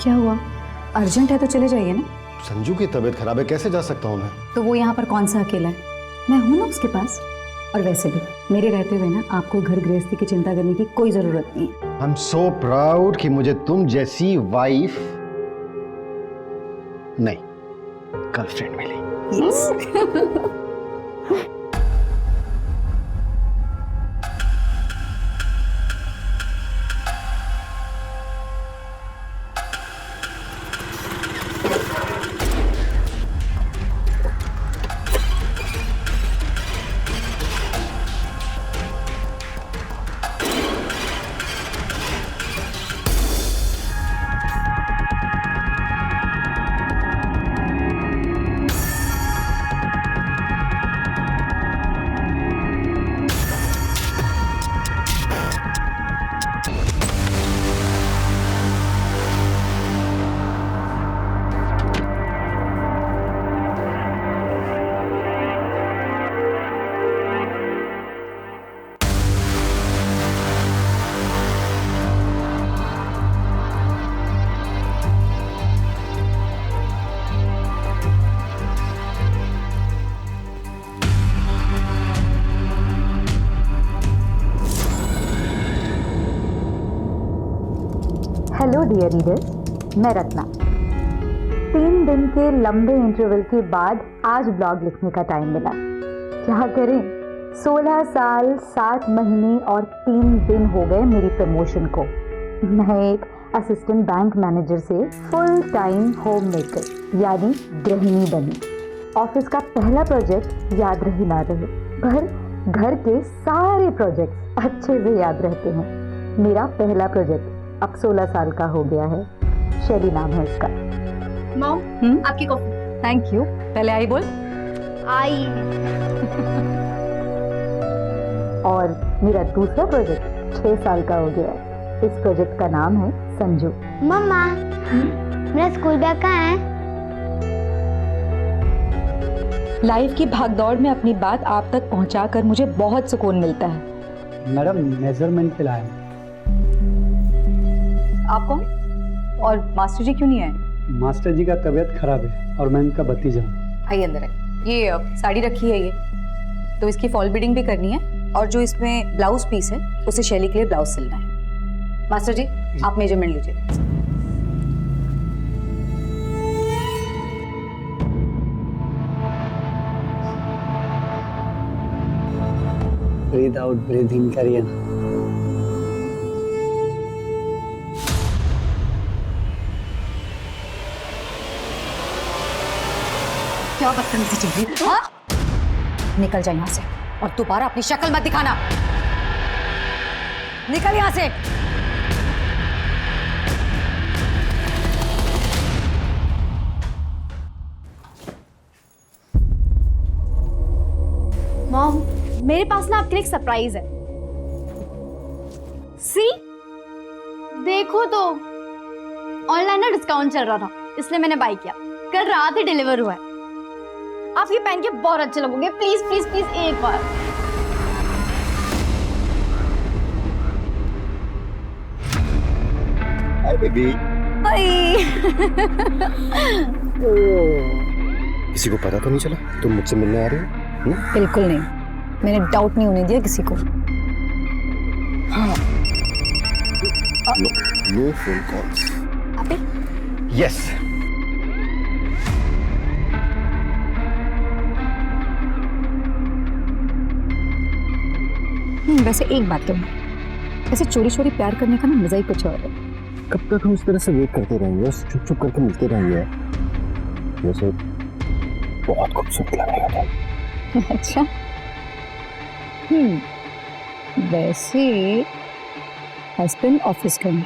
क्या हुआ? अर्जेंट है तो चले जाइए ना। संजू की तबीयत खराब है, कैसे जा सकता हूँ मैं? तो वो यहाँ पर कौन सा अकेला है? मैं हूँ ना उसके पास। और वैसे भी मेरे रहते हुए ना आपको घर गृहस्थी की चिंता करने की कोई जरूरत नहीं है। आई एम सो प्राउड कि मुझे तुम जैसी वाइफ नहीं, गर्लफ्रेंड मिली। यस। हेलो डियर रीडर्स, मैं रत्ना। 3 दिन के लंबे इंटरवल के बाद आज ब्लॉग लिखने का टाइम मिला। क्या करें, 16 साल 7 महीने और 3 दिन हो गए मेरी प्रमोशन को। मैं एक असिस्टेंट बैंक मैनेजर से फुल टाइम होम मेकर यानी गृहिणी बनी। ऑफिस का पहला प्रोजेक्ट याद रहे ना रहे, पर घर के सारे प्रोजेक्ट्स अच्छे से याद रहते हैं। मेरा पहला प्रोजेक्ट अब 16 साल का हो गया है। शैली नाम है उसका। मॉम, आपकी कॉफी। Thank you. पहले आई बोल। आई। और मेरा दूसरा प्रोजेक्ट 6 साल का हो गया है। इस प्रोजेक्ट का नाम है संजू। मम्मा, मेरा स्कूल बैग कहाँ है? लाइफ की भागदौड़ में अपनी बात आप तक पहुंचाकर मुझे बहुत सुकून मिलता है। मैडम, मेजरमेंट पे लाए। आप कौन? और मास्टर जी क्यों नहीं आए? मास्टर जी का तबीयत खराब है और मैं इनका भतीजा हूँ। आइए अंदर है। ये साड़ी रखी है, ये तो इसकी फॉल बीडिंग भी करनी है और जो इसमें ब्लाउज पीस है उसे शैली के लिए ब्लाउज सिलना है। मास्टर जी आप मेजरमेंट लीजिए। ब्रीथ आउट ब्रीथ इन करिए ना। क्या बदतमीजी चल रही है? हाँ? निकल जा यहाँ से और दोबारा अपनी शक्ल मत दिखाना। निकल यहाँ से। मॉम, मेरे पास ना आपके लिए एक सरप्राइज है। सी, देखो तो ऑनलाइन ना डिस्काउंट चल रहा था, इसलिए मैंने बाय किया। कल रात ही डिलीवर हुआ है। आप ये पहन के बहुत अच्छे लगोगे। प्लीज प्लीज प्लीज एक बार। Hi baby. किसी को पता तो नहीं चला तुम मुझसे मिलने आ रही हो? बिल्कुल नहीं, मैंने डाउट नहीं होने दिया किसी को। No phone calls. आप यस। वैसे एक बात तो वैसे चोरी चोरी प्यार करने का ना मजा ही कुछ और है। कब तक हम इस तरह से वेट करते रहेंगे, चुप चुप करके मिलते रहेंगे? वैसे बहुत खूबसूरत लगेगा तुम। अच्छा। वैसे हस्बैंड ऑफिस गए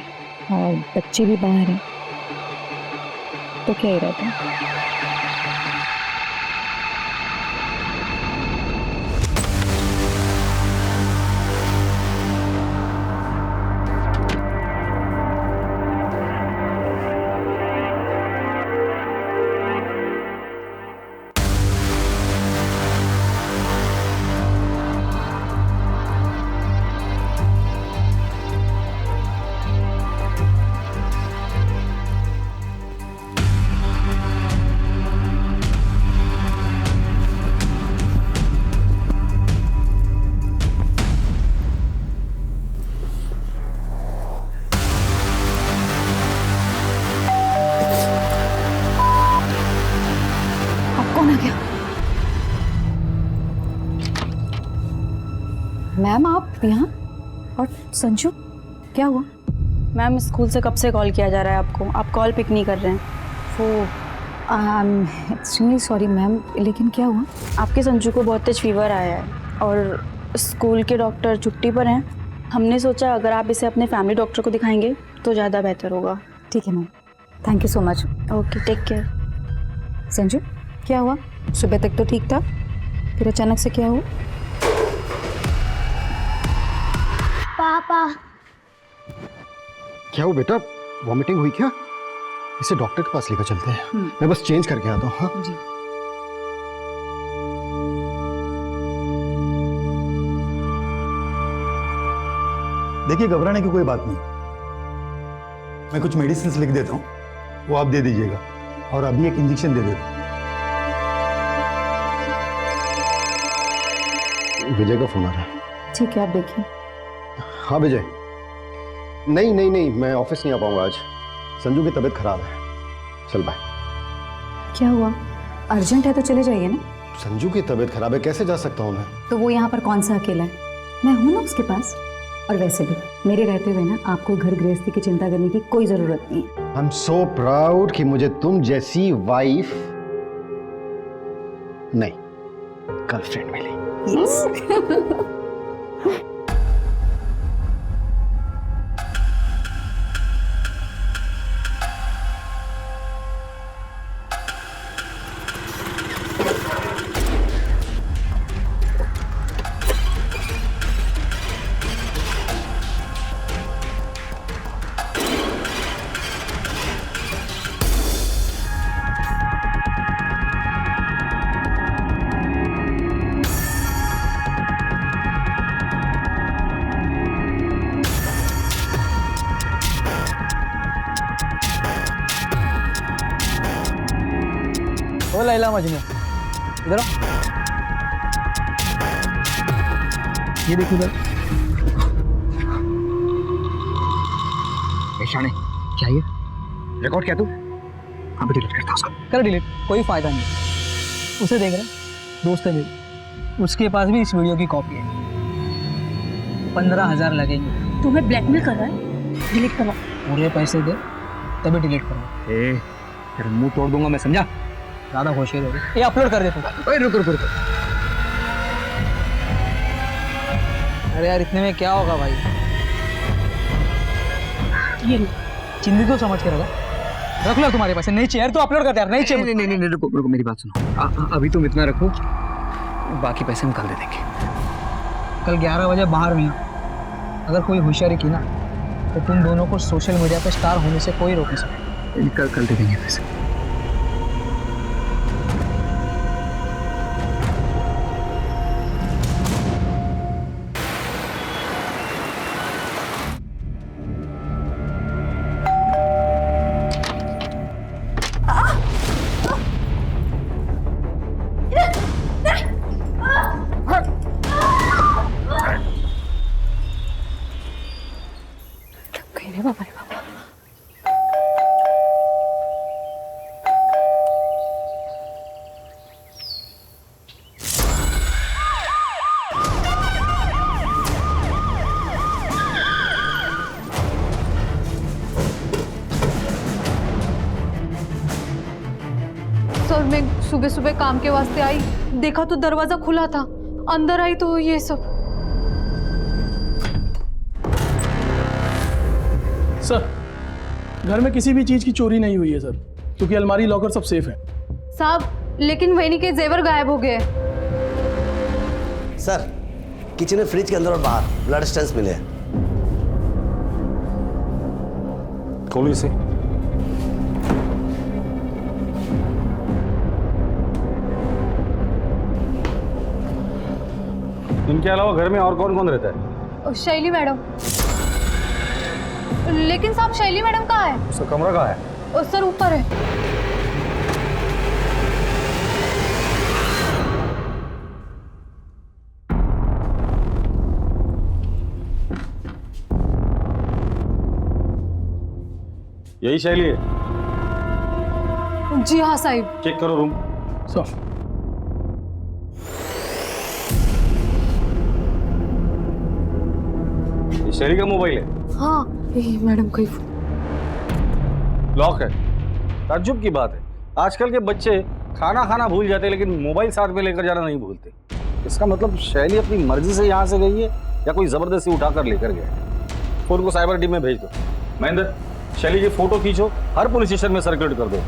और बच्चे भी बाहर हैं, तो क्या इरादा है? मैम आप यहाँ? और संजू, क्या हुआ? मैम स्कूल से कब से कॉल किया जा रहा है आपको, आप कॉल पिक नहीं कर रहे हैं। वो एक्सट्रीमली सॉरी मैम, लेकिन क्या हुआ? आपके संजू को बहुत तेज फीवर आया है और स्कूल के डॉक्टर छुट्टी पर हैं। हमने सोचा अगर आप इसे अपने फैमिली डॉक्टर को दिखाएंगे तो ज़्यादा बेहतर होगा। ठीक है ma'am, thank you so much. Okay, take care. Sanju, क्या हुआ? सुबह तक तो ठीक था, फिर अचानक से क्या हुआ? पापा क्या हो बेटा, वॉमिटिंग हुई क्या? इसे डॉक्टर के पास लेकर चलते हैं। मैं बस चेंज करके आता हूँ। हाँ जी। देखिए, घबराने की कोई बात नहीं। मैं कुछ मेडिसिन लिख देता हूँ, वो आप दे दीजिएगा और अभी एक इंजेक्शन दे देता हूँ। विजय का फोन आ रहा है। ठीक है, आप देखिए। हाँ विजय, नहीं, मैं ऑफिस नहीं आ पाऊंगा आज। संजू की तबीयत खराब है। चल बाय। क्या हुआ? अर्जेंट है तो चले जाइए ना। संजू की तबीयत खराब है, कैसे जा सकता हूँ मैं? तो वो यहाँ पर कौन सा अकेला है? मैं हूँ ना उसके पास। और वैसे भी मेरे रहते हुए ना आपको घर गृहस्थी की चिंता करने की कोई जरूरत नहीं है। आई एम सो प्राउड कि मुझे तुम जैसी वाइफ नहीं, गर्लफ्रेंड मिली। यस। ओ लैला मजनू, इधर आओ। ये देखो इधर। शाने, क्या ये रिकॉर्ड क्या तू? अभी डिलीट करता उसको। कर डिलीट, कोई फायदा नहीं। उसे देख रहे, दोस्त है मेरी, उसके पास भी इस वीडियो की कॉपी है। 15,000 लगेंगे। तुम्हें ब्लैकमेल कर रहा है? डिलीट करो। पूरे पैसे दे तभी डिलीट करो। तेरा मुंह तोड़ दूंगा मैं, समझा? ज़्यादा होशियार हो गई। ये अपलोड कर दे तू। रुक। अरे यार, इतने में क्या होगा भाई? ये चिंदी तो समझ के रख लो तुम्हारे पास। नहीं चाहिए तो अपलोड कर दे यार। नहीं चाहिए। नहीं, रुको, मेरी बात सुनो। अभी तुम इतना रखो, बाकी पैसे हम कल दे देंगे। कल 11 बजे बाहर में अगर कोई होशियारी की ना तो तुम दोनों को सोशल मीडिया पे स्टार होने से कोई रोक नहीं सकता। कल दे देंगे पैसे। रे बाबा, रे बाबा। सर, मैं सुबह सुबह काम के वास्ते आई, देखा तो दरवाजा खुला था। अंदर आई तो ये सब। सर, घर में किसी भी चीज की चोरी नहीं हुई है सर, क्योंकि अलमारी लॉकर सब सेफ है। साहब, लेकिन वैनी के जेवर गायब हो गए। सर, किचन में फ्रिज के अंदर और बाहर ब्लड स्टेंस मिले हैं। खोलो इसे। इनके अलावा घर में और कौन कौन रहता है? शैली मैडम। लेकिन साहब, शैली मैडम कहाँ है? उसका कमरा कहाँ है? सर, ऊपर है। यही शैली है? जी हाँ साहिब। चेक करो रूम। सर, शैली का मोबाइल है? हाँ मैडम कहीं लॉक है। ताज्जुब की बात है, आजकल के बच्चे खाना खाना भूल जाते हैं लेकिन मोबाइल साथ में लेकर जाना नहीं भूलते। इसका मतलब शैली अपनी मर्जी से यहाँ से गई है या कोई जबरदस्ती उठाकर लेकर गया है। फोन को साइबर टीम में भेज दो। महेंद्र, शैली की फोटो खींचो, हर पुलिस स्टेशन में सर्कुलेट कर दो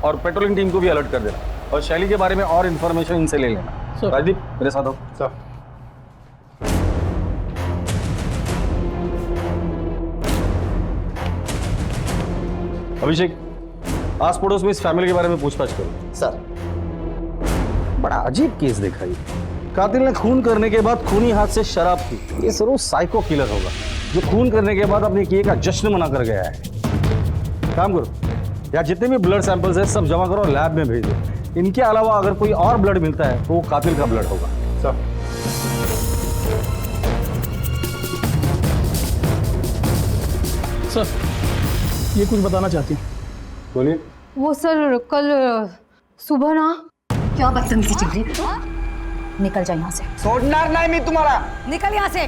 और पेट्रोलिंग टीम को भी अलर्ट कर देना और शैली के बारे में और इन्फॉर्मेशन इनसे ले लेना। राजदीप मेरे साथ हो। सर अभिषेक, आस पड़ोस में इस फैमिली के बारे में पूछताछ करो। सर बड़ा अजीब केस देखा ये। कातिल ने खून करने के बाद खूनी हाथ से शराब पी। ये जरूर साइको किलर होगा जो खून करने के बाद अपने किए का जश्न मना कर गया है। काम करो, या जितने भी ब्लड सैंपल्स हैं सब जमा करो और लैब में भेज दो। इनके अलावा अगर कोई और ब्लड मिलता है तो वो कातिल का ब्लड होगा। सर सर ये कुछ बताना चाहती हूँ। बोलिए। वो सर कल सुबह ना क्या बदतमीजी चल रही है? निकल जा यहाँ से। छोड़ना नहीं मैं तुम्हारा। निकल यहाँ से।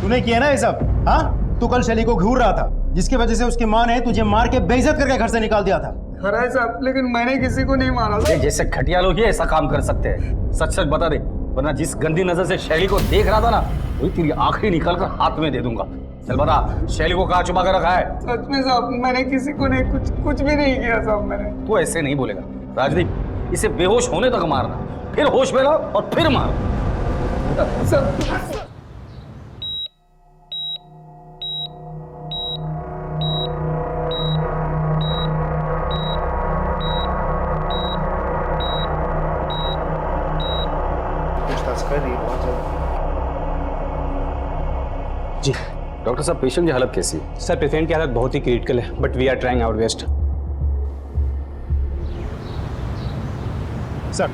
तूने किया ना ये सब? हाँ, तू कल शैली को घूर रहा था जिसकी वजह से उसकी माँ ने तुझे मार के बेइज्जत करके घर से निकाल दिया था। खरा है साहब, लेकिन मैंने किसी को नहीं मारा। ये जैसे खटिया लोग ही ऐसा काम कर सकते हैं। सच सच बता दे, वरना जिस गंदी नजर से शैली को देख रहा था ना, वही तेरी आंखें निकाल कर हाथ में दे दूंगा। चल बता, शैली को कहाँ छुपा कर रखा है? सच में साहब, मैंने किसी को नहीं, कुछ भी नहीं किया साहब मैंने। तू ऐसे नहीं बोलेगा राजदीप, इसे बेहोश होने तक मारना, फिर होश में लाओ और फिर मारो। सब जी डॉक्टर साहब, पेशेंट की हालत कैसी है? सर पेशेंट की हालत बहुत ही क्रिटिकल है, but we are trying our best. Sir,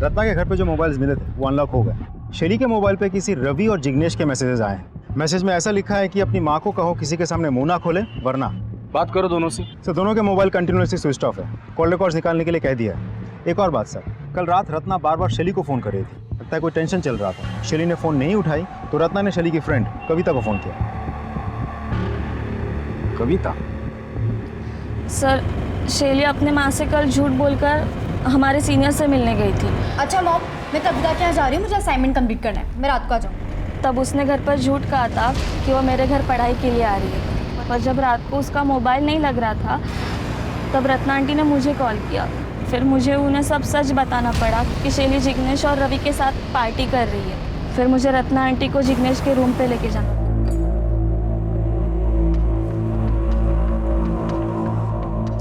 Ratna के घर पे जो मोबाइल्स मिले थे वो अनलॉक हो गए। शैली के मोबाइल पे किसी रवि और जिग्नेश के मैसेजेस आए हैं। मैसेज में ऐसा लिखा है कि अपनी माँ को कहो किसी के सामने मुंह ना खोले वरना। बात करो दोनों से। सर, दोनों के मोबाइल कंटिन्यूसली स्विच ऑफ है। कॉल रिकॉर्ड्स निकालने के लिए कह दिया है। एक और बात सर, कल रात रत्ना बार बार शैली को फ़ोन कर रही थी। लगता है कोई टेंशन चल रहा था। शैली ने फ़ोन नहीं उठाई तो रत्ना ने शैली की फ्रेंड कविता को फ़ोन किया। कविता? सर शैली अपने माँ से कल झूठ बोलकर हमारे सीनियर से मिलने गई थी। अच्छा मॉम, मैं कविता के यहाँ जा रही हूँ, मुझे असाइनमेंट कंप्लीट करना है, मैं रात को आ जाऊँ। तब उसने घर पर झूठ कहा था कि वो मेरे घर पढ़ाई के लिए आ रही है। पर जब रात को उसका मोबाइल नहीं लग रहा था तब रत्ना आंटी ने मुझे कॉल किया। फिर मुझे उन्हें सब सच बताना पड़ा कि शैली जिग्नेश और रवि के साथ पार्टी कर रही है। फिर मुझे रत्ना आंटी को जिग्नेश के रूम पे लेके जाना।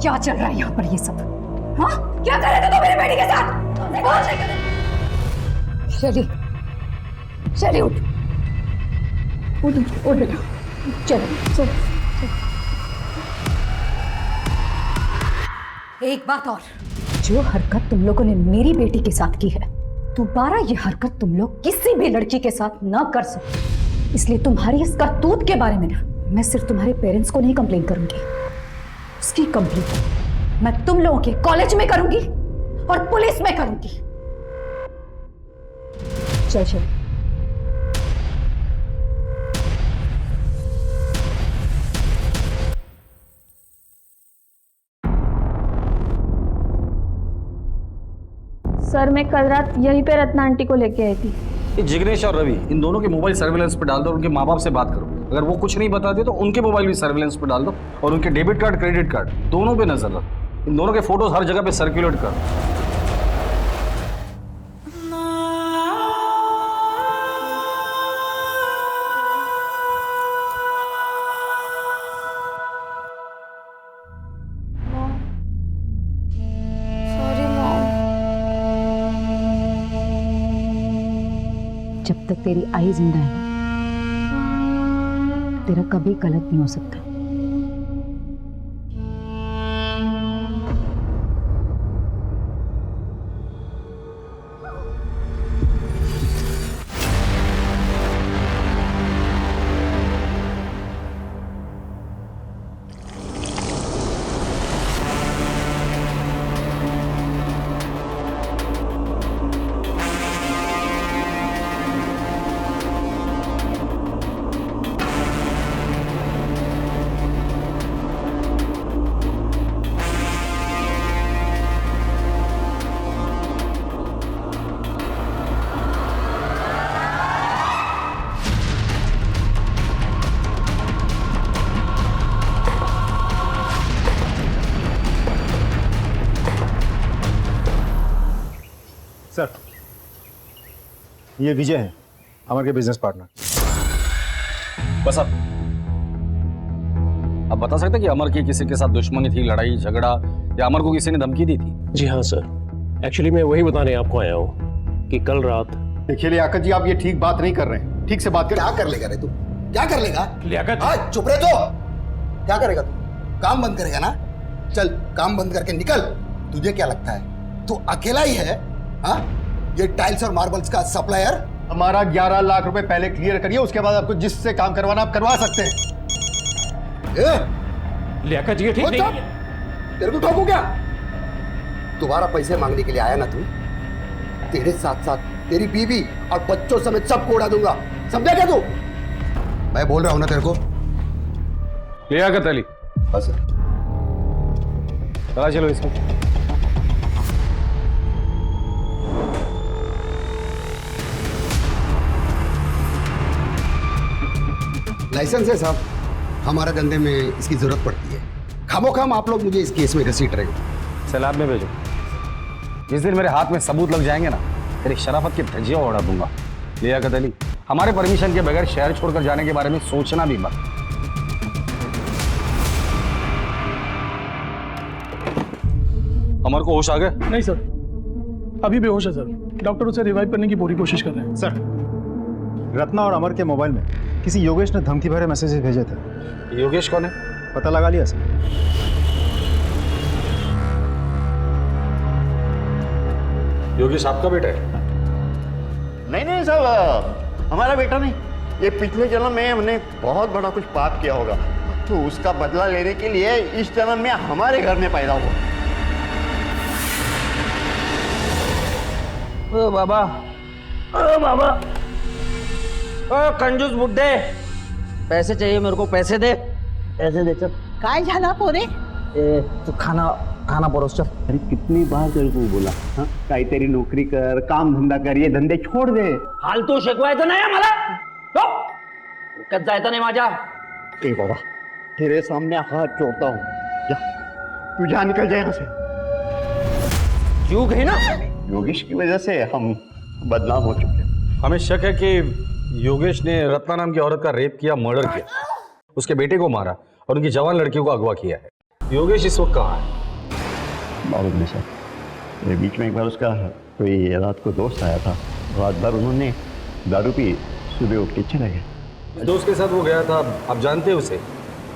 क्या चल रहा है यहाँ पर ये सब? हाँ, क्या कर रहे थे तुम मेरी बेटी के साथ? शैली, शैली उठ उठ उठ बेटा, चलो चलो। एक बात और, जो हरकत तुम लोगों ने मेरी बेटी के साथ की है, दोबारा ये हरकत तुम लोग किसी भी लड़की के साथ ना कर सकते। इसलिए तुम्हारी इस करतूत के बारे में ना मैं सिर्फ तुम्हारे पेरेंट्स को नहीं कंप्लेन करूंगी, उसकी कंप्लेन मैं तुम लोगों के कॉलेज में करूंगी और पुलिस में करूंगी। चल चल। सर मैं कल रात यहीं पे रत्ना आंटी को लेके आई थी। ये जिग्नेश और रवि, इन दोनों के मोबाइल सर्विलेंस पे डाल दो और उनके माँ बाप से बात करो। अगर वो कुछ नहीं बताते तो उनके मोबाइल भी सर्विलेंस पे डाल दो और उनके डेबिट कार्ड क्रेडिट कार्ड दोनों पे नजर रखो। इन दोनों के फोटोज हर जगह पे सर्कुलेट करो। Sorry mom. जब तक तेरी आई जिंदा है तेरा कभी गलत नहीं हो सकता। सर, ये विजय है, अमर के बिजनेस पार्टनर। बस अब बता सकते कि अमर की किसी के साथ दुश्मनी थी, लड़ाई झगड़ा, या अमर को किसी ने धमकी दी थी? जी हाँ सर, एक्चुअली मैं वही बताने आपको आया हूँ कि कल रात। देखिए लियाकत जी, आप ये ठीक बात नहीं कर रहे हैं। ठीक से बात कर। क्या कर लेगा रे तू? क्या कर लेगा लियाकत? चुप रहे तो। क्या करेगा तू? काम बंद करेगा ना? चल काम बंद करके निकल। तुझे क्या लगता है तू अकेला ही है? हाँ, ये टाइल्स और मार्बल्स का सप्लायर। हमारा 11 लाख रुपए पहले क्लियर करिए, उसके बाद आपको जिससे काम करवाना आप करवा सकते हैं। लियाकत जी, ठीक नहीं है। तेरे को ठोकू क्या? दोबारा पैसे मांगने के लिए आया ना तू, तेरे साथ साथ तेरी बीवी और बच्चों समेत सबको उड़ा दूंगा। समझा क्या तू? मैं बोल रहा हूं ना तेरे को। लियाकत अली, बस चलो इसको। लाइसेंस है साहब, हमारे धंधे में इसकी जरूरत पड़ती है। खामोखाम आप लोग मुझे इस केस में घसीट रहे हो। सैलाब में भेजो। जिस दिन मेरे हाथ में सबूत लग जाएंगे ना, तेरी शराफत की धज्जियां उड़ा दूंगा। लियाकत अली, हमारे परमिशन के बगैर शहर छोड़कर जाने के बारे में सोचना भी मत। अमर को होश आ गए? नहीं सर, अभी बेहोश है सर। डॉक्टर उसे रिवाइव करने की पूरी कोशिश कर रहे हैं। सर, रत्ना और अमर के मोबाइल में किसी योगेश ने धमकी भरे मैसेजेस भेजे थे। योगेश कौन है? पता लगा लिया सर? योगेश आपका बेटा है? नहीं साहब, हमारा बेटा नहीं। ये पिछले जन्म में हमने बहुत बड़ा कुछ पाप किया होगा, तो उसका बदला लेने के लिए इस जन्म में हमारे घर में पैदा हुआ। ओ बाबा, ओ बाबा, ओ कंजूस बुड्ढे, पैसे चाहिए मेरे को, पैसे दे, पैसे दे। चल काय झाला पोरे? तू खाना परोस चल। अरे कितनी बार तेरे को बोला, हाँ काही तेरी नौकरी कर, काम धंदा कर, ये धंधे छोड़ दे। फालतू शिकवायचं नाही मला, कत जायचं नाही माझ्या। ए बाबा, तेरे सामने हाथ जोड़ता हूँ, जा तू जा, निकल जाए यहाँ से। क्यों गए ना? योगेश की वजह से हम बदनाम हो चुके हैं। हमें शक है कि योगेश ने रत्ना नाम की औरत का रेप किया, मर्डर किया, उसके बेटे को मारा और उनकी जवान लड़कियों को अगवा किया है। योगेश इस वक्त कहाँ है? मालूम नहीं सर, मेरे बीच में एक बार उसका कोई रात को दोस्त आया था, रात भर उन्होंने दारू पी, सुबह उठ के चले गए। दोस्त के साथ वो गया था, आप जानते हैं उसे?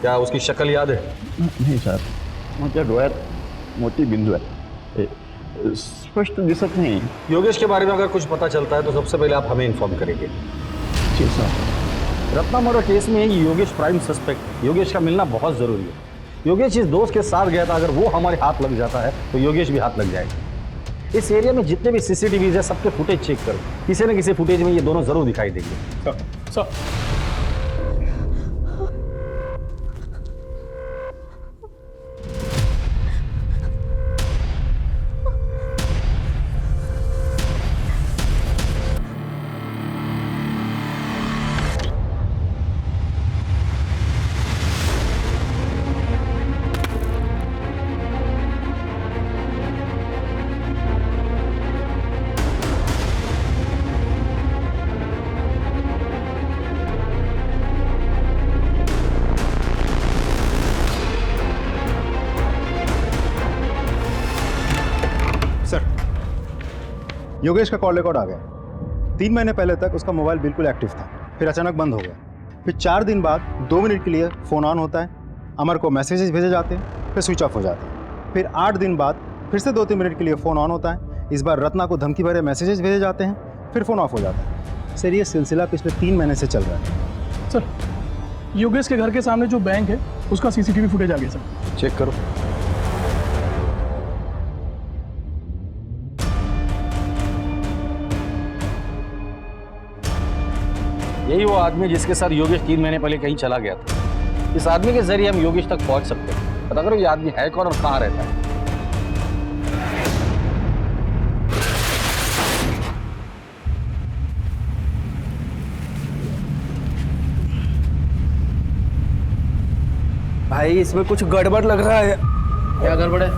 क्या उसकी शक्ल याद है? नहीं सर, माझ्या डोळ्यात मोठी बिंदू है, स्पष्ट दिसत नहीं। योगेश के बारे में अगर कुछ पता चलता है तो सबसे पहले आप हमें इन्फॉर्म करेंगे। जी सर। रत्ना मर्डर केस में योगेश प्राइम सस्पेक्ट। योगेश का मिलना बहुत जरूरी है। योगेश इस दोस्त के साथ गया था, अगर वो हमारे हाथ लग जाता है तो योगेश भी हाथ लग जाएगा। इस एरिया में जितने भी सीसीटीवी है सबके फुटेज चेक करो, किसी न किसी फुटेज में ये दोनों जरूर दिखाई देंगे। सर, योगेश का कॉल रिकॉर्ड आ गया। 3 महीने पहले तक उसका मोबाइल बिल्कुल एक्टिव था, फिर अचानक बंद हो गया। फिर 4 दिन बाद 2 मिनट के लिए फ़ोन ऑन होता है, अमर को मैसेजेस भेजे जाते हैं, फिर स्विच ऑफ हो जाता है। फिर 8 दिन बाद फिर से 2-3 मिनट के लिए फ़ोन ऑन होता है, इस बार रत्ना को धमकी भरे मैसेजेस भेजे जाते हैं, फिर फ़ोन ऑफ हो जाता है। सर, ये सिलसिला पिछले 3 महीने से चल रहा है। सर, योगेश के घर के सामने जो बैंक है उसका सीसीटीवी फुटेज आ गया सर। चेक करो। यही वो आदमी जिसके साथ योगेश 3 महीने पहले कहीं चला गया था। इस आदमी के जरिए हम योगेश तक पहुंच सकते हैं। पता करो ये आदमी है कौन और कहाँ रहता है। भाई इसमें कुछ गड़बड़ लग रहा है। क्या गड़बड़ है?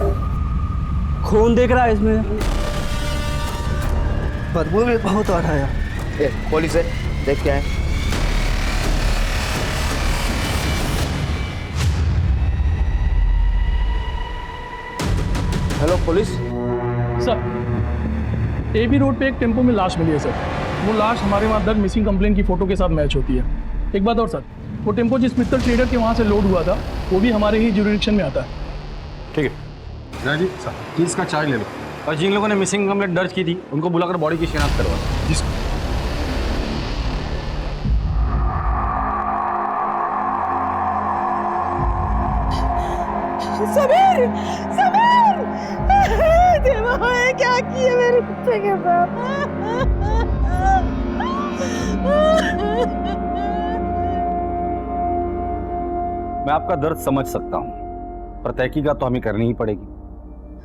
खून देख रहा है इसमें। बदबू भी बहुत आ रहा है। पुलिस है, देख क्या है। Hello police sir, AB road पे एक टेम्पो में लाश मिली है सर। वो लाश हमारे वहाँ दर्ज मिसिंग कंप्लेन की फोटो के साथ मैच होती है। एक बात और सर, वो टेम्पो जिस मित्तल ट्रेडर के वहाँ से लोड हुआ था वो भी हमारे ही जुरिडिक्शन में आता है। ठीक है राजीव सर, केस का चार्ज ले लो और जिन लोगों ने मिसिंग कंप्लेंट दर्ज की थी उनको बुलाकर बॉडी की शिनाख्त करवा दो। समीर, समीर, देवा क्या किया मेरे कुत्ते के साथ? मैं आपका दर्द समझ सकता हूँ, पर तहकीकात तो हमें करनी ही पड़ेगी।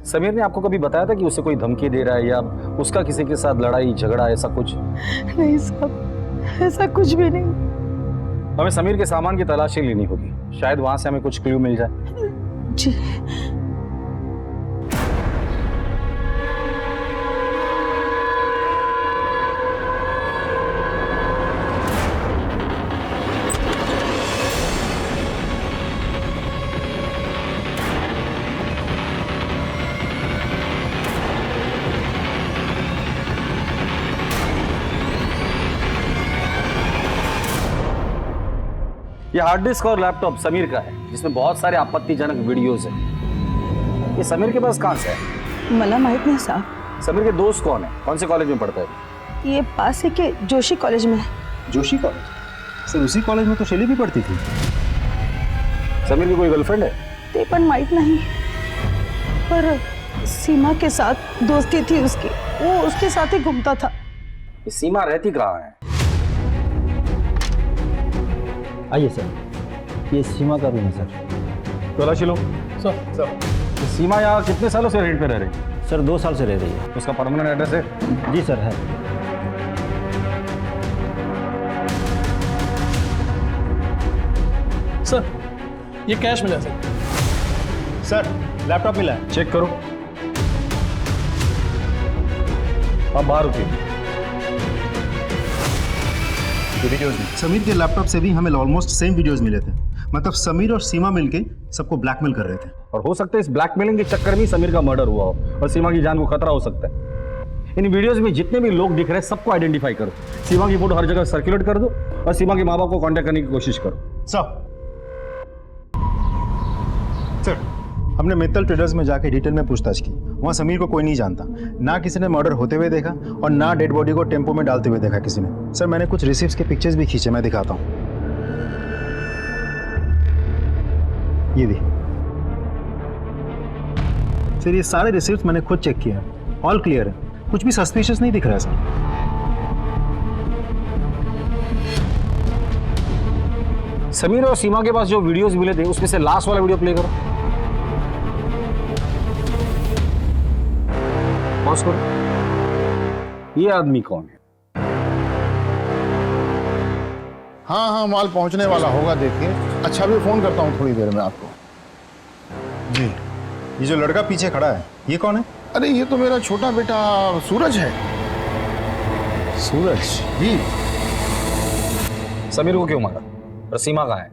समीर ने आपको कभी बताया था कि उसे कोई धमकी दे रहा है या उसका किसी के साथ लड़ाई झगड़ा ऐसा कुछ? नहीं साहब, ऐसा कुछ भी नहीं। हमें समीर के सामान की तलाशी लेनी होगी, शायद वहां से हमें कुछ क्लू मिल जाए। जी ये हार्ड डिस्क और लैपटॉप समीर का है, जिसमें बहुत सारे आपत्तिजनक वीडियोस हैं। ये समीर के पास कहाँ से है? मला माहित नहीं साहब। समीर के दोस्त कौन है? कौन से कॉलेज में पढ़ता है? ये पास ही के जोशी कॉलेज में है। जोशी कॉलेज? सर उसी कॉलेज में तो शैली भी पढ़ती थी। समीर की कोई गर्लफ्रेंड है? ते पण माहित नहीं, पर सीमा के साथ दोस्ती थी उसकी, वो उसके साथ ही घूमता था। ये सीमा रहती कहाँ है? आइए सर, ये सीमा का रूम है सर। तलाशी लो। सर ये सीमा यहाँ कितने सालों से रेंट पे रह रही है? सर 2 साल से रह रही है। उसका परमानेंट एड्रेस है? जी सर है। सर, ये कैश मिला सर। सर लैपटॉप मिला है, चेक करो। अब बाहर रुकिए। वीडियोस में समीर के लैपटॉप से भी हमें ऑलमोस्ट सेम वीडियोस मिले थे। मतलब समीर और सीमा मिलके सबको ब्लैकमेल कर रहे थे। और हो सकता है इस ब्लैकमेलिंग के चक्कर में ही समीर का मर्डर हुआ हो और सीमा की जान को खतरा हो सकता है। इन वीडियोस में जितने भी लोग दिख रहे हैं सबको आइडेंटिफाई करो। सीमा की फोटो हर जगह सर्कुलेट कर दो और सीमा के माँ बाप को कांटेक्ट करने की कोशिश करो। सर हमने मित्तल ट्रेडर्स में जाके डिटेल में पूछताछ की। वहाँ समीर को कोई नहीं जानता, ना किसी ने मर्डर होते हुए देखा और ना डेड बॉडी को टेम्पो में डालते हुए देखा किसी ने। सर मैंने कुछ रिसिप्ट्स के पिक्चर्स भी खींचे, मैं दिखाता हूँ। ये भी सर, ये सारे रिसिप्ट्स मैंने खुद चेक किए हैं, ऑल क्लियर है, कुछ भी सस्पिशियस नहीं दिख रहा है सर। समीर और सीमा के पास जो वीडियोस मिले थे उसमें से लास्ट वाला वीडियो प्ले करो। पॉज करो। ये आदमी कौन है? हाँ हाँ, माल पहुंचने वाला होगा, देखिए। अच्छा भी फोन करता हूँ थोड़ी देर में आपको। जी, ये जो लड़का पीछे खड़ा है ये कौन है? अरे ये तो मेरा छोटा बेटा सूरज है। सूरज? जी। समीर को क्यों मारा? और सीमा कहाँ है?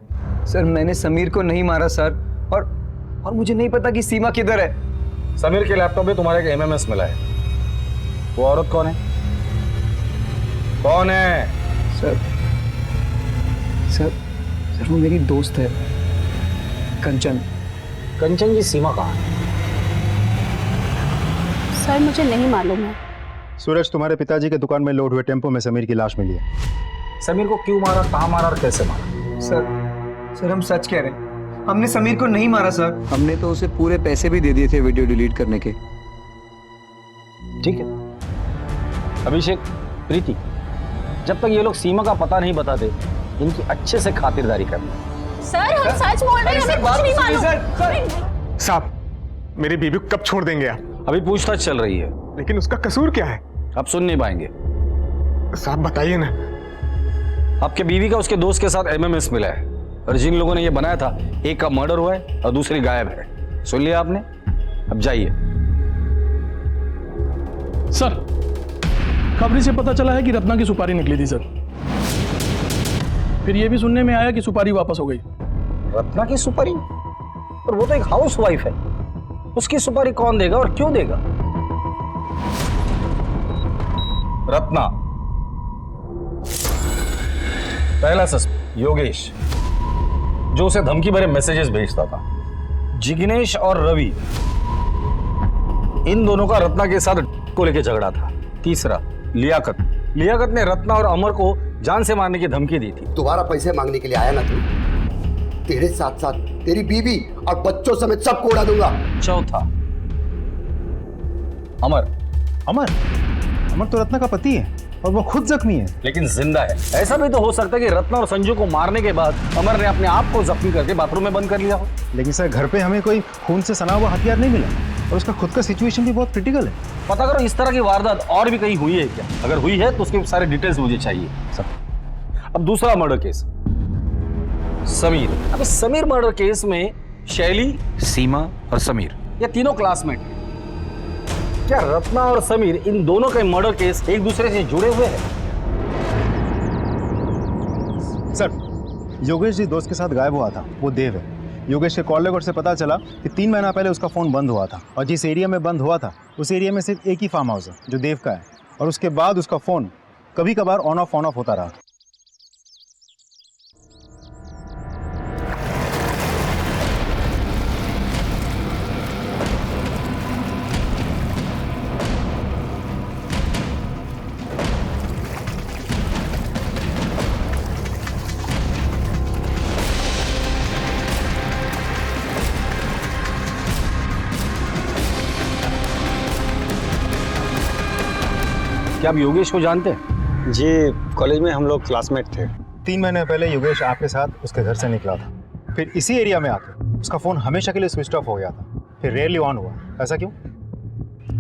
सर मैंने समीर को नहीं मारा सर, और मुझे नहीं पता कि सीमा किधर है। समीर के लैपटॉप में तुम्हारे एक एमएमएस मिला है। वो औरत कौन है? कौन है? सर वो मेरी दोस्त है, कंचन। कंचन जी, सीमा कहाँ है? सर मुझे नहीं मालूम है। सूरज, तुम्हारे पिताजी के दुकान में लोड हुए टेम्पो में समीर की लाश मिली है। समीर को क्यों मारा, कहाँ मारा और कैसे मारा? सर हम सच कह रहे हैं, हमने समीर को नहीं मारा सर। हमने तो उसे पूरे पैसे भी दे दिए थे वीडियो डिलीट करने के। ठीक है अभिषेक, प्रीति, जब तक ये लोग सीमा का पता नहीं बताते इनकी अच्छे से खातिरदारी करना। सर हम सच बोल रहे हैं, हमें कुछ नहीं मालूम। साहब, मेरी बीबी को कब छोड़ देंगे आप? अभी पूछताछ चल रही है। लेकिन उसका कसूर क्या है? अब सुन नहीं पाएंगे। साहब बताइए ना। आपके बीवी का उसके दोस्त के साथ एमएमएस मिला है और जिन लोगों ने ये बनाया था, एक का मर्डर हुआ है और दूसरी गायब है। सुन लिया आपने? अब जाइए। सर खबरी से पता चला है कि रत्ना की सुपारी निकली थी सर। फिर ये भी सुनने में आया कि सुपारी वापस हो गई। रत्ना की सुपारी? और वो तो एक हाउस वाइफ है, उसकी सुपारी कौन देगा और क्यों देगा? रत्ना, पहला सस्पेक्ट योगेश, जो उसे धमकी भरे मैसेजेस भेजता था। जिग्नेश और रवि, इन दोनों का रत्ना के साथ को लेकर झगड़ा था। तीसरा लियाकत, लियाकत ने रत्ना और अमर को जान से मारने की धमकी दी थी। दोबारा पैसे मांगने के लिए आया ना तू, तेरे साथ साथ तेरी बीवी और बच्चों समेत सबको उड़ा दूंगा। चौथा अमर। अमर? अमर तो रत्ना का पति है और वो खुद जख्मी है। लेकिन जिंदा है। ऐसा भी तो हो सकता है कि रत्ना और संजू को मारने के बाद अमर ने अपने आप को जख्मी करके बाथरूम में बंद कर लिया हो। लेकिन सर घर पे हमें कोई खून से सना हुआ हथियार नहीं मिला और उसका खुद का सिचुएशन भी बहुत क्रिटिकल है। पता करो इस तरह की वारदात और भी कहीं हुई है क्या? अगर हुई है तो उसके सारे डिटेल्स मुझे चाहिए सब। अब दूसरा मर्डर केस, समीर। अब समीर मर्डर केस में शैली, सीमा और समीर ये तीनों क्लासमेट हैं। क्या रत्ना और समीर, इन दोनों के मर्डर केस एक दूसरे से जुड़े हुए हैं? सर, योगेश जी दोस्त के साथ गायब हुआ था, वो देव है। योगेश के कॉल लॉग से पता चला कि 3 महीना पहले उसका फोन बंद हुआ था और जिस एरिया में बंद हुआ था उस एरिया में सिर्फ एक ही फार्म हाउस है जो देव का है, और उसके बाद उसका फोन कभी कभार ऑन ऑफ होता रहा। क्या आप योगेश को जानते हैं? जी, कॉलेज में हम लोग क्लासमेट थे। 3 महीने पहले योगेश आपके साथ उसके घर से निकला था, फिर इसी एरिया में आकर उसका फ़ोन हमेशा के लिए स्विच ऑफ हो गया था, फिर रेयरली ऑन हुआ। ऐसा क्यों?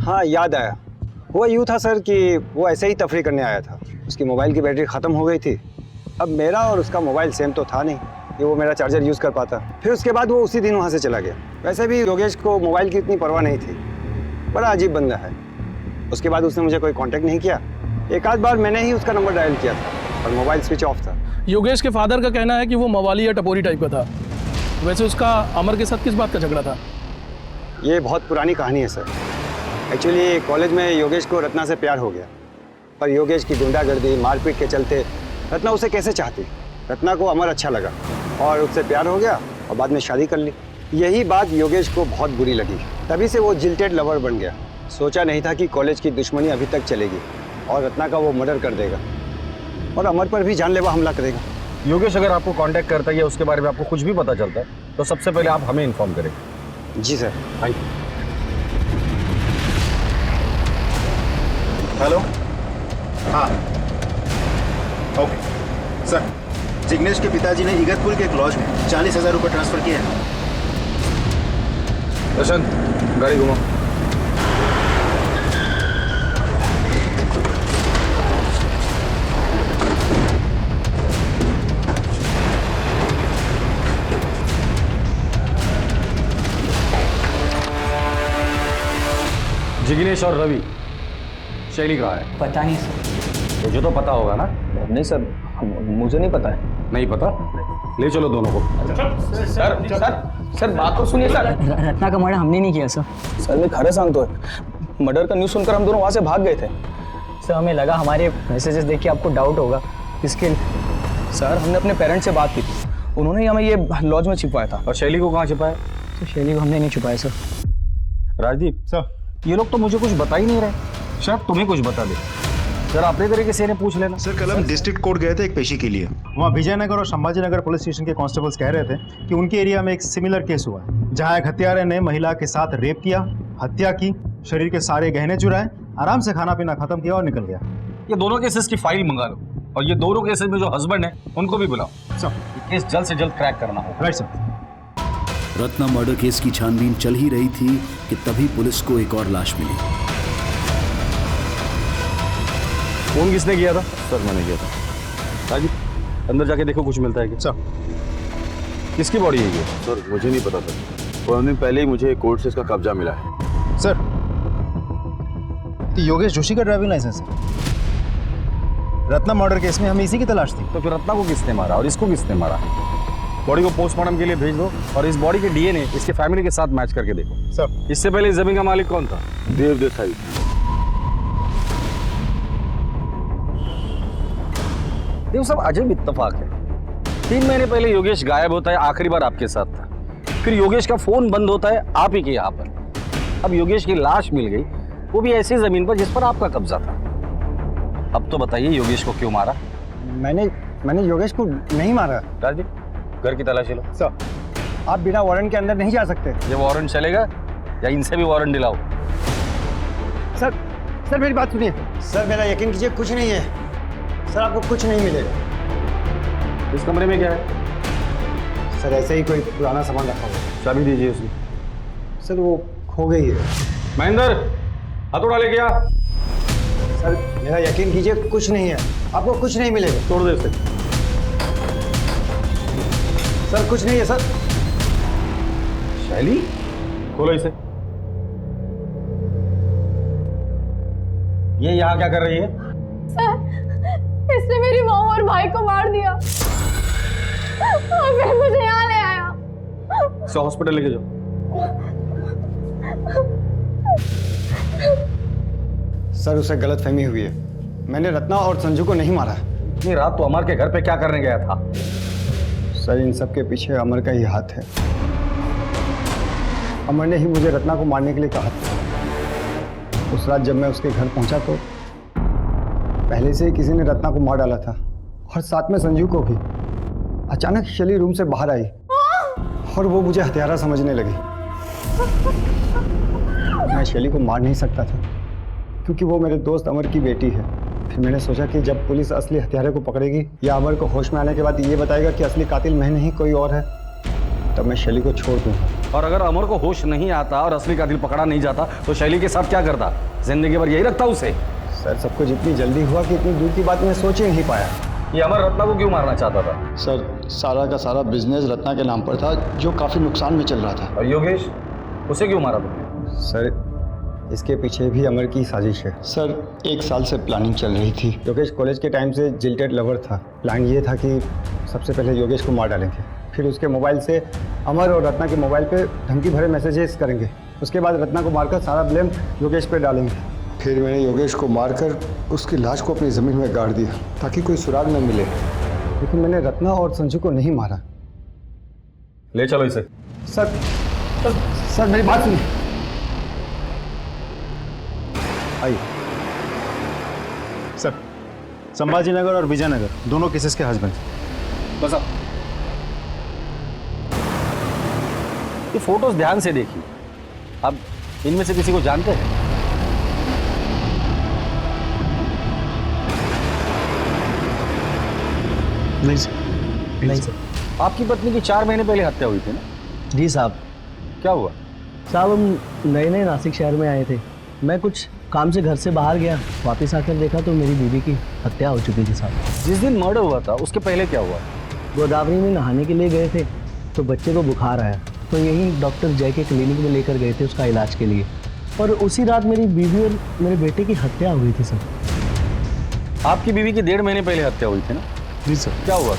हाँ, याद आया। हुआ यूँ था सर कि वो ऐसे ही तफरी करने आया था, उसकी मोबाइल की बैटरी ख़त्म हो गई थी। अब मेरा और उसका मोबाइल सेम तो था नहीं कि वो मेरा चार्जर यूज़ कर पाता। फिर उसके बाद वो उसी दिन वहाँ से चला गया। वैसे भी योगेश को मोबाइल की इतनी परवाह नहीं थी, बड़ा अजीब बंदा है। उसके बाद उसने मुझे कोई कांटेक्ट नहीं किया। एक आध बार मैंने ही उसका नंबर डायल किया था और मोबाइल स्विच ऑफ था। योगेश के फादर का कहना है कि वो मवाली या टपोरी टाइप का था। वैसे उसका अमर के साथ किस बात का झगड़ा था? ये बहुत पुरानी कहानी है सर। एक्चुअली कॉलेज में योगेश को रत्ना से प्यार हो गया, पर योगेश की गुंडागर्दी मारपीट के चलते रत्ना उसे कैसे चाहती। रत्ना को अमर अच्छा लगा और उससे प्यार हो गया और बाद में शादी कर ली। यही बात योगेश को बहुत बुरी लगी, तभी से वो जिल्टेड लवर बन गया। सोचा नहीं था कि कॉलेज की दुश्मनी अभी तक चलेगी और रत्ना का वो मर्डर कर देगा और अमर पर भी जानलेवा हमला करेगा। योगेश अगर आपको कांटेक्ट करता है या उसके बारे में आपको कुछ भी पता चलता है तो सबसे पहले आप हमें इन्फॉर्म करें। जी सर। Thank you. हेलो। हाँ, ओके सर। जिग्नेश के पिताजी ने इगतपुर के एक लॉज में 40,000 रुपये ट्रांसफर किए हैं। प्रशांत, गाड़ी घुमाओ। जिग्नेश और रवि, शैली कहाँ है? पता नहीं सर। तुझे तो पता होगा ना? नहीं सर, मुझे नहीं पता है। नहीं पता? ले चलो दोनों को। सर सर सर बात तो सुनिए सर। रत्ना का मर्डर हमने नहीं किया सर। सर मैं खरे सांगतो है, मर्डर का न्यूज़ सुनकर हम दोनों वहाँ से भाग गए थे। सर हमें लगा हमारे मैसेजेस देख के आपको डाउट होगा, इसके सर हमने अपने पेरेंट्स से बात की थी, उन्होंने ही हमें ये लॉज में छिपवाया था। और शैली को कहाँ छिपाया? सर शैली को हमने नहीं छुपाया सर। राजदीप सर, ये लोग तो मुझे कुछ बता ही नहीं रहे, शायद तुम्हें कुछ बता दे। सर अपने तरीके से इन्हें पूछ लेना। सर कल हम डिस्ट्रिक्ट कोर्ट गए थे एक पेशी के लिए। वहाँ विजयनगर और संभाजीनगर पुलिस स्टेशन के कांस्टेबल्स कह रहे थे कि उनके एरिया में एक सिमिलर केस हुआ है जहाँ एक हत्यारे ने महिला के साथ रेप किया, हत्या की, शरीर के सारे गहने चुराए, आराम से खाना पीना खत्म किया और निकल गया। ये दोनों केसेस की फाइल मंगा लो और ये दोनों केसेस में जो हस्बैंड है उनको भी बुलाओ। सर केस जल्द से जल्द क्रैक करना होगा। Right sir. Ratna murder case की छानबीन चल ही रही थी कि तभी पुलिस को एक और लाश मिली। फोन किसने किया था? सर मैंने किया था। राजीव अंदर जाके देखो कुछ मिलता है क्या? सर किसकी बॉडी है ये? सर मुझे नहीं पता सर, 4 दिन पहले ही मुझे कोर्ट से इसका कब्जा मिला है। सर योगेश जोशी का ड्राइविंग लाइसेंस है। रत्ना मर्डर केस में हमें इसी की तलाश थी। तो फिर रत्ना को किसने मारा और इसको किसने मारा? बॉडी को पोस्टमार्टम के लिए भेज दो और इस बॉडी के डीएनए इसके फैमिली के साथ मैच करके देखो। सर, इससे पहले इस जमीन का मालिक कौन था? देव देसाई। देखो सब अजब इत्तेफाक है। 3 महीने पहले योगेश गायब होता है, आखिरी बार आपके साथ था। फिर योगेश का फोन बंद होता है आप ही के यहाँ पर। अब योगेश की लाश मिल गई, वो भी ऐसी जमीन पर जिस पर आपका कब्जा था। अब तो बताइए योगेश को क्यों मारा? मैंने योगेश को नहीं मारा। राजीव, घर की तलाशी लो। सर, आप बिना वारंट के अंदर नहीं जा सकते। ये वारंट चलेगा या इनसे भी वारंट दिलाओ? सर मेरी बात सुनिए। सर मेरा यकीन कीजिए, कुछ नहीं है सर, आपको कुछ नहीं मिलेगा। इस कमरे में क्या है? सर ऐसे ही कोई पुराना सामान रखा हुआ है। चाबी दीजिए उसकी। सर वो खो गई है। महेंद्र, हथौड़ा लेके आ। सर मेरा यकीन कीजिए, कुछ नहीं है, आपको कुछ नहीं मिलेगा। तोड़ दे इसे। सर कुछ नहीं है सर। शैली, खोलो इसे। ये यहाँ क्या कर रही है? सर, इसने मेरी मॉम और भाई को मार दिया और फिर मुझे यहाँ ले आया। इसे हॉस्पिटल लेके जाओ। सर उसे गलतफहमी हुई है, मैंने रत्ना और संजू को नहीं मारा। इतनी रात तो अमर के घर पे क्या करने गया था? सर इन सब के पीछे अमर का ही हाथ है। अमर ने ही मुझे रत्ना को मारने के लिए कहा था। उस रात जब मैं उसके घर पहुंचा तो पहले से ही किसी ने रत्ना को मार डाला था और साथ में संजू को भी। अचानक शैली रूम से बाहर आई और वो मुझे हत्यारा समझने लगी। मैं शैली को मार नहीं सकता था क्योंकि वो मेरे दोस्त अमर की बेटी है। फिर मैंने सोचा कि जब पुलिस असली हत्यारे को पकड़ेगी या अमर को होश में आने के बाद ये बताएगा कि असली कातिल मैं नहीं कोई और है, तब मैं शैली को छोड़ दूंगा। और अगर अमर को होश नहीं आता और असली कातिल पकड़ा नहीं जाता तो शैली के साथ क्या करता? जिंदगी भर यही रखता उसे? सर सब कुछ इतनी जल्दी हुआ कि इतनी दूर की बात मैं सोच ही नहीं पाया। ये अमर रत्ना को क्यों मारना चाहता था? सर सारा का सारा बिजनेस रत्ना के नाम पर था जो काफी नुकसान में चल रहा था। और योगेश, उसे क्यों मारा तुमने? सर इसके पीछे भी अमर की साजिश है। सर 1 साल से प्लानिंग चल रही थी। योगेश कॉलेज के टाइम से जिल्टेड लवर था। प्लान ये था कि सबसे पहले योगेश को मार डालेंगे, फिर उसके मोबाइल से अमर और रत्ना के मोबाइल पे धमकी भरे मैसेजेस करेंगे। उसके बाद रत्ना को मारकर सारा ब्लेम योगेश पे डालेंगे। फिर मैंने योगेश को मारकर उसकी लाश को अपनी ज़मीन में गाड़ दिया ताकि कोई सुराग न मिले। लेकिन मैंने रत्ना और संजू को नहीं मारा। ले चलो इसे। सर मेरी बात सुनिए। आइए। सर, संभाजी नगर और विजयनगर दोनों केसेस के हस्बैंड। बस अब ये फोटोज ध्यान से देखिए। अब इनमें से किसी को जानते हैं? नहीं सर। नहीं सर। आपकी पत्नी की 4 महीने पहले हत्या हुई थी ना? जी साहब। क्या हुआ? साहब हम नए नए नासिक शहर में आए थे। मैं कुछ काम से घर से बाहर गया, वापस आकर देखा तो मेरी बीवी की हत्या हो चुकी थी साहब। जिस दिन मर्डर हुआ था उसके पहले क्या हुआ? गोदावरी में नहाने के लिए गए थे तो बच्चे को बुखार आया, तो यही डॉक्टर जय के क्लिनिक में लेकर गए थे उसका इलाज के लिए। और उसी रात मेरी बीवी और मेरे बेटे की हत्या हुई थी सर। आपकी बीवी की 1.5 महीने पहले हत्या हुई थी ना? जी सर। क्या हुआ?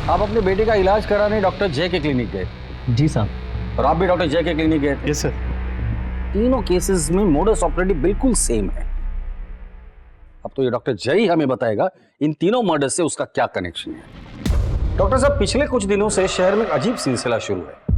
आप अपने बेटे का इलाज कराने डॉक्टर जय के क्लिनिक गए? जी साहब। और आप भी डॉक्टर जय के क्लिनिक गए थे? Yes sir. तीनों केसेस में मोडस ऑपरेंडी बिल्कुल सेम है। अब तो ये डॉक्टर जय ही हमें बताएगा इन तीनों मर्डर से उसका क्या कनेक्शन है। डॉक्टर साहब, पिछले कुछ दिनों से शहर में एक अजीब सिलसिला शुरू है।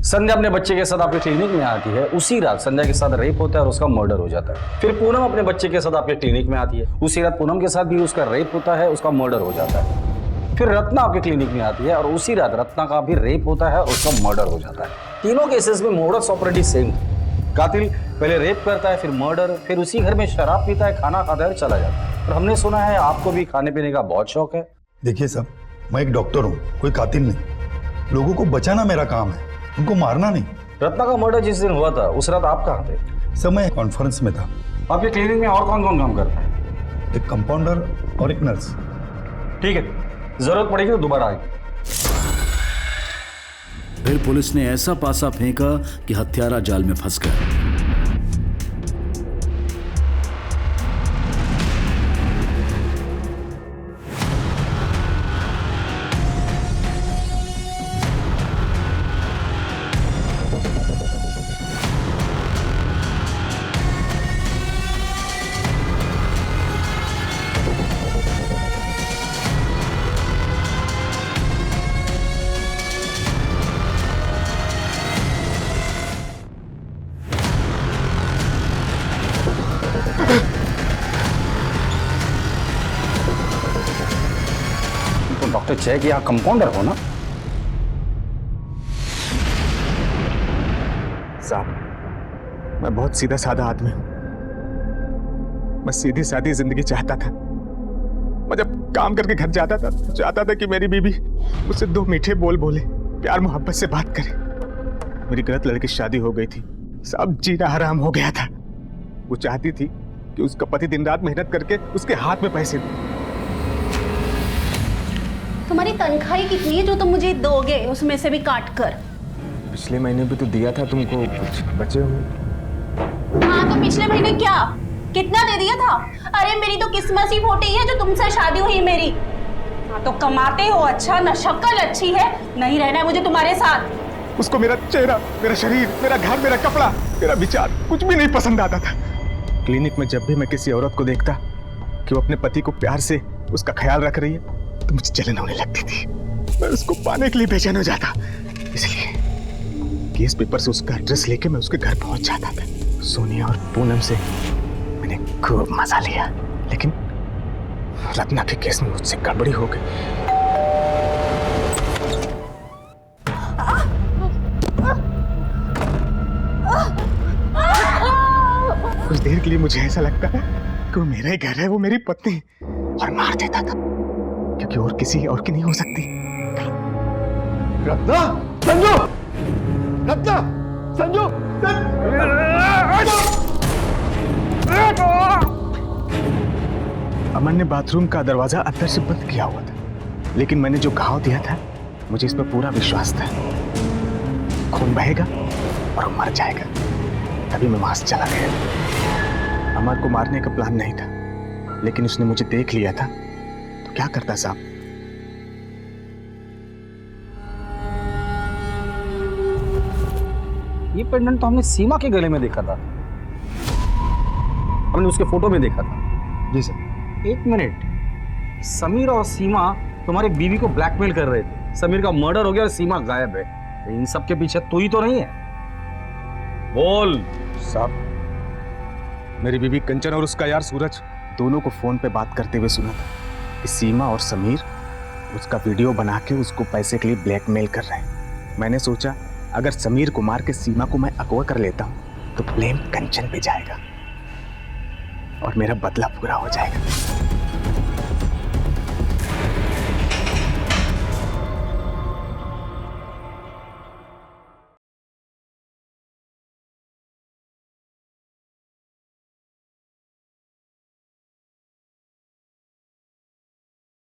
संध्या अपने बच्चे के साथ आपके क्लिनिक में आती है, उसी रात संध्या के साथ रेप होता है और उसका मर्डर हो जाता है। फिर पूनम अपने बच्चे के साथ आपके क्लिनिक में आती है, उसी रात पूनम के साथ भी उसका रेप होता है, उसका मर्डर हो जाता है। फिर रत्ना आपके क्लिनिक में आती है और उसी रात रत्ना का भी रेप होता है और उसका मर्डर हो जाता है। तीनों केसेस में मोडस ऑपरेंडी सेम है। कातिल पहले रेप करता है, फिर मर्डर, फिर उसी घर में शराब पीता है, खाना खाता है और चला जाता है। और हमने सुना है आपको भी खाने पीने का बहुत शौक है। देखिए साहब, मैं एक डॉक्टर हूँ, कोई कातिल नहीं। लोगों को बचाना मेरा काम है, उनको मारना नहीं। रत्ना का मर्डर जिस दिन हुआ था उस रात आप कहाँ थे? सर मैं कॉन्फ्रेंस में था। आपके क्लिनिक में और कौन कौन काम करता है? एक कंपाउंडर और एक नर्स। ठीक है, जरूरत पड़ेगी तो दोबारा आएगी। फिर पुलिस ने ऐसा पासा फेंका कि हत्यारा जाल में फंस गया। सच है कि आप कंपाउंडर हो ना? साहब, मैं बहुत सीधा साधा आदमी हूं। मैं सीधी सादी जिंदगी चाहता था। मैं जब काम करके घर जाता था, चाहता था कि मेरी बीबी मुझसे 2 मीठे बोल बोले, प्यार मोहब्बत से बात करे। मेरी गलत लड़की की शादी हो गई थी, सब जीना हराम हो गया था। वो चाहती थी कि उसका पति दिन रात मेहनत करके उसके हाथ में पैसे दे। तुम्हारी तनख्वाही कितनी है जो तुम मुझे दोगे, उसमें से भी काट कर? पिछले महीने भी तो दिया था तुमको, कुछ बचे हुए। हाँ तो पिछले महीने क्या कितना दे दिया था? अरे मेरी तो किस्मत ही फूटी है जो तुमसे शादी हुई मेरी। हाँ तो कमाते हो अच्छा, न शक्ल अच्छी है, नहीं रहना है मुझे तुम्हारे साथ। उसको मेरा चेहरा, मेरा शरीर, मेरा घर, मेरा कपड़ा, मेरा विचार कुछ भी नहीं पसंद आता था। क्लिनिक में जब भी मैं किसी औरत को देखता कि वो अपने पति को प्यार से उसका ख्याल रख रही है तो मुझे जलन होने लगती थी। मैं उसको पाने के लिए बेचैन हो जाता। इसलिए केस पेपर से उसका एड्रेस लेके मैं उसके घर पहुंच जाता था। सोनिया और पूनम से मैंने खूब मजा लिया, लेकिन रत्ना के केस में मुझसे गड़बड़ी हो गई। कुछ देर के लिए मुझे ऐसा लगता है कि वो मेरा ही घर है, वो मेरी पत्नी, और मार देता था क्योंकि और किसी और की नहीं हो सकती। रत्ना, संजू, रत्ना, संजू, अमन ने बाथरूम का दरवाजा अंदर से बंद किया हुआ था, लेकिन मैंने जो घाव दिया था मुझे इस पर पूरा विश्वास था। खून बहेगा और वो मर जाएगा। तभी मैं वहां से चला गया। अमर को मारने का प्लान नहीं था, लेकिन उसने मुझे देख लिया था तो क्या करता साहब। ये पेंडेंट तो हमने सीमा के गले में देखा था, हमने उसके फोटो में देखा था। जी सर। एक मिनट, समीर और सीमा तुम्हारे बीवी को ब्लैकमेल कर रहे थे। समीर का मर्डर हो गया और सीमा गायब है। इन सब के पीछे तू ही तो नहीं है? बोल साहब। मेरी बीवी कंचन और उसका यार सूरज दोनों को फोन पे बात करते हुए सुना था कि सीमा और समीर उसका वीडियो बना के उसको पैसे के लिए ब्लैकमेल कर रहे हैं। मैंने सोचा अगर समीर को मार के सीमा को मैं अगवा कर लेता हूं तो ब्लेम कंचन पे जाएगा और मेरा बदला पूरा हो जाएगा।